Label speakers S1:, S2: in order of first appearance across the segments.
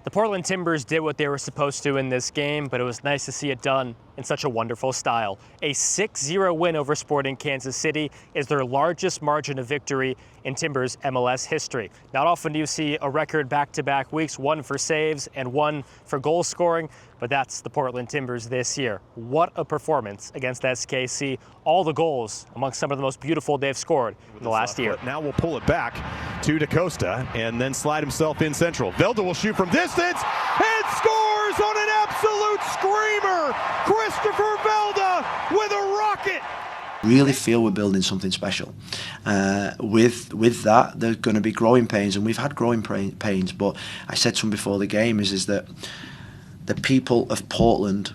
S1: The Portland Timbers did what they were supposed to in this game, but it was nice to see it done in such a wonderful style. A 6-0 win over Sporting Kansas City is their largest margin of victory in Timbers MLS history. Not often do you see a record back-to-back weeks, one for saves and one for goal scoring, but that's the Portland Timbers this year. What a performance against SKC. All the goals among some of the most beautiful they've scored in the last year.
S2: Now we'll pull it back to DaCosta and then slide himself in central. Velda will shoot from distance and scores on an absolute screamer. Christopher Velda with a rocket.
S3: Really feel we're building something special. With that, there's going to be growing pains, and we've had growing pains. But I said to him before the game is that the people of Portland,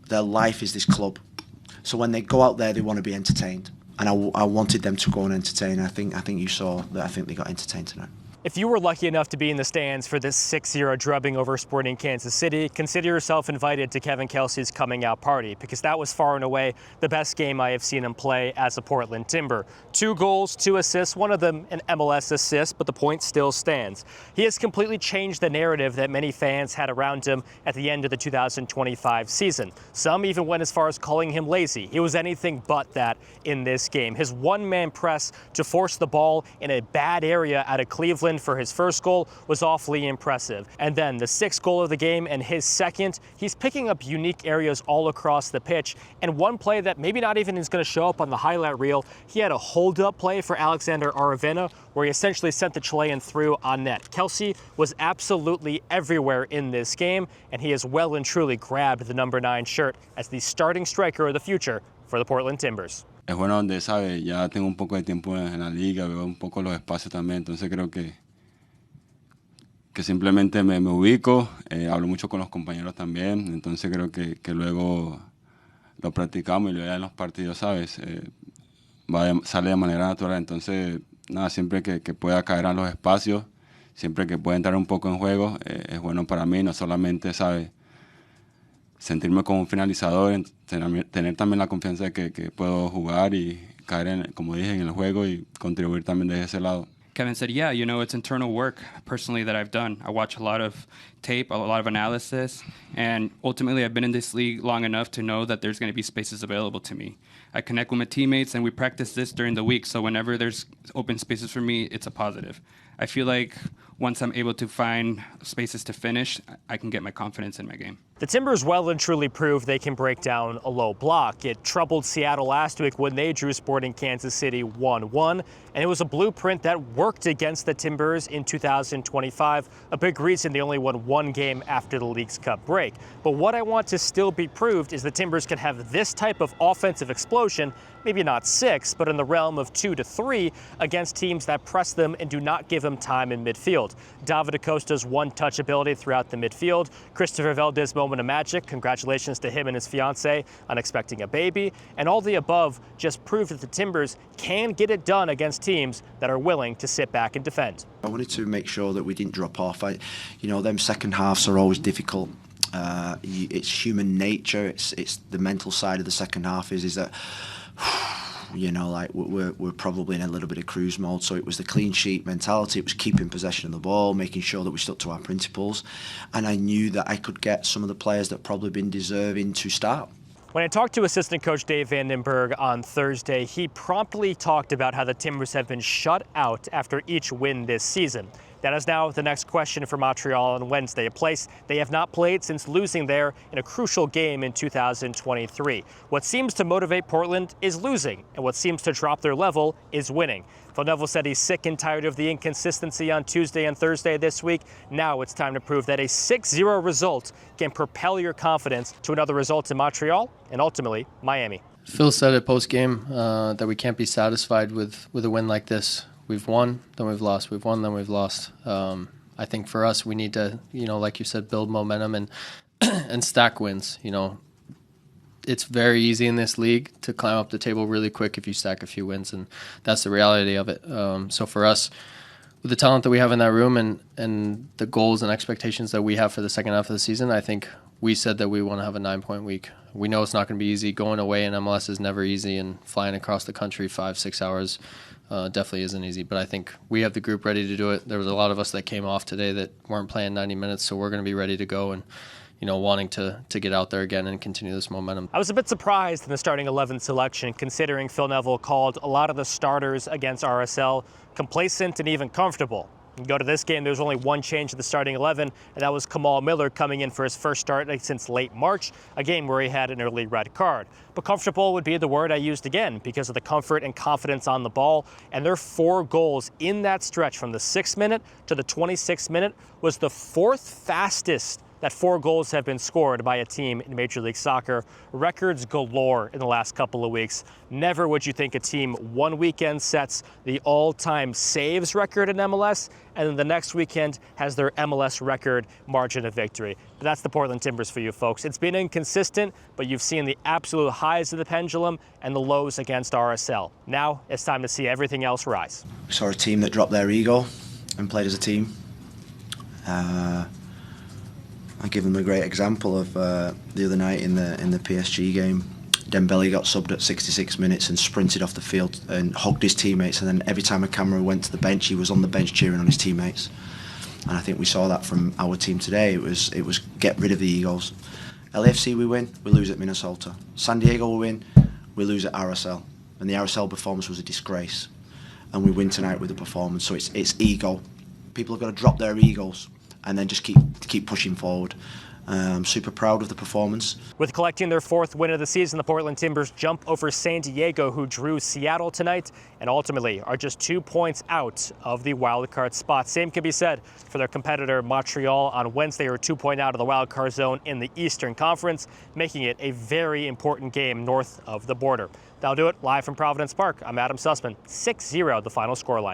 S3: their life is this club. So when they go out there, they want to be entertained, and I wanted them to go and entertain. I think you saw that. I think they got entertained tonight.
S1: If you were lucky enough to be in the stands for this 6-0 drubbing over Sporting Kansas City, consider yourself invited to Kevin Kelsey's coming out party, because that was far and away the best game I have seen him play as a Portland Timber. 2 goals, 2 assists, one of them an MLS assist, but the point still stands. He has completely changed the narrative that many fans had around him at the end of the 2025 season. Some even went as far as calling him lazy. He was anything but that in this game. His one-man press to force the ball in a bad area out of Cleveland for his first goal was awfully impressive. And then the 6th goal of the game and his second, he's picking up unique areas all across the pitch. And one play that maybe not even is going to show up on the highlight reel, he had a hold-up play for Alexander Aravena where he essentially sent the Chilean through on net. Kelsey was absolutely everywhere in this game, and he has well and truly grabbed the number 9 shirt as the starting striker of the future for the Portland Timbers.
S4: Es bueno donde, sabe, ya tengo un poco de tiempo en la liga, veo un poco los espacios también, entonces creo que simplemente me ubico, hablo mucho con los compañeros también, entonces creo que luego lo practicamos y luego ya en los partidos, ¿sabes? Sale de manera natural, entonces nada, siempre que pueda caer a los espacios, siempre que pueda entrar un poco en juego, es bueno para mí, no solamente, ¿sabes? Sentirme como un finalizador, tener también la confianza de que puedo jugar y caer, como dije, en el juego y contribuir también desde ese lado.
S5: Kevin said, yeah, it's internal work personally that I've done. I watch a lot of tape, a lot of analysis, and ultimately I've been in this league long enough to know that there's going to be spaces available to me. I connect with my teammates, and we practice this during the week, so whenever there's open spaces for me, it's a positive. I feel like once I'm able to find spaces to finish, I can get my confidence in my game.
S1: The Timbers well and truly proved they can break down a low block. It troubled Seattle last week when they drew Sporting Kansas City 1-1, and it was a blueprint that worked against the Timbers in 2025, a big reason they only won 1 game after the Leagues Cup break. But what I want to still be proved is the Timbers can have this type of offensive explosion, maybe not 6, but in the realm of 2 to 3 against teams that press them and do not give them time in midfield. David DaCosta's one-touch ability throughout the midfield, Christopher Velda's moment of magic, congratulations to him and his fiancée on expecting a baby, and all the above just prove that the Timbers can get it done against teams that are willing to sit back and defend.
S3: I wanted to make sure that we didn't drop off. Them second halves are always difficult. It's human nature. It's the mental side of the second half is that we're probably in a little bit of cruise mode. So it was the clean sheet mentality. It was keeping possession of the ball, making sure that we stuck to our principles, and I knew that I could get some of the players that probably been deserving to start.
S1: When I talked to assistant coach Dave Vandenberg on Thursday, he promptly talked about how the Timbers have been shut out after each win this season. That is now the next question for Montreal on Wednesday, a place they have not played since losing there in a crucial game in 2023. What seems to motivate Portland is losing, and what seems to drop their level is winning. Phil Neville said he's sick and tired of the inconsistency on Tuesday and Thursday this week. Now it's time to prove that a 6-0 result can propel your confidence to another result in Montreal and ultimately Miami.
S6: Phil said at post-game that we can't be satisfied with a win like this. We've won, then we've lost. We've won, then we've lost. I think for us, we need to, like you said, build momentum and and stack wins. It's very easy in this league to climb up the table really quick if you stack a few wins, and that's the reality of it. So for us, with the talent that we have in that room and the goals and expectations that we have for the second half of the season, I think we said that we want to have a 9-point week. We know it's not going to be easy. Going away in MLS is never easy, and flying across the country 5-6 hours definitely isn't easy. But I think we have the group ready to do it. There was a lot of us that came off today that weren't playing 90 minutes, so we're going to be ready to go and wanting to get out there again and continue this momentum.
S1: I was a bit surprised in the starting 11 selection, considering Phil Neville called a lot of the starters against RSL complacent and even comfortable. You go to this game, there was only one change in the starting 11, and that was Kamal Miller coming in for his first start since late March, a game where he had an early red card. But comfortable would be the word I used again because of the comfort and confidence on the ball, and their 4 goals in that stretch from the 6th minute to the 26th minute was the 4th fastest that 4 goals have been scored by a team in Major League Soccer. Records galore in the last couple of weeks. Never would you think a team one weekend sets the all-time saves record in MLS, and then the next weekend has their MLS record margin of victory. But that's the Portland Timbers for you folks. It's been inconsistent, but you've seen the absolute highs of the pendulum and the lows against RSL. Now it's time to see everything else rise.
S3: We saw a team that dropped their ego and played as a team. I give them a great example of the other night in the PSG game. Dembele got subbed at 66 minutes and sprinted off the field and hugged his teammates, and then every time a camera went to the bench, he was on the bench cheering on his teammates. And I think we saw that from our team today. It was get rid of the egos. LAFC we win, we lose at Minnesota. San Diego we win, we lose at RSL. And the RSL performance was a disgrace. And we win tonight with a performance, so it's ego. People have got to drop their egos and then just keep pushing forward. I'm super proud of the performance.
S1: With collecting their 4th win of the season, the Portland Timbers jump over San Diego, who drew Seattle tonight, and ultimately are just 2 points out of the wildcard spot. Same can be said for their competitor Montreal. On Wednesday, are 2 points out of the wildcard zone in the Eastern Conference, making it a very important game north of the border. That'll do it. Live from Providence Park, I'm Adam Sussman. 6-0 the final scoreline.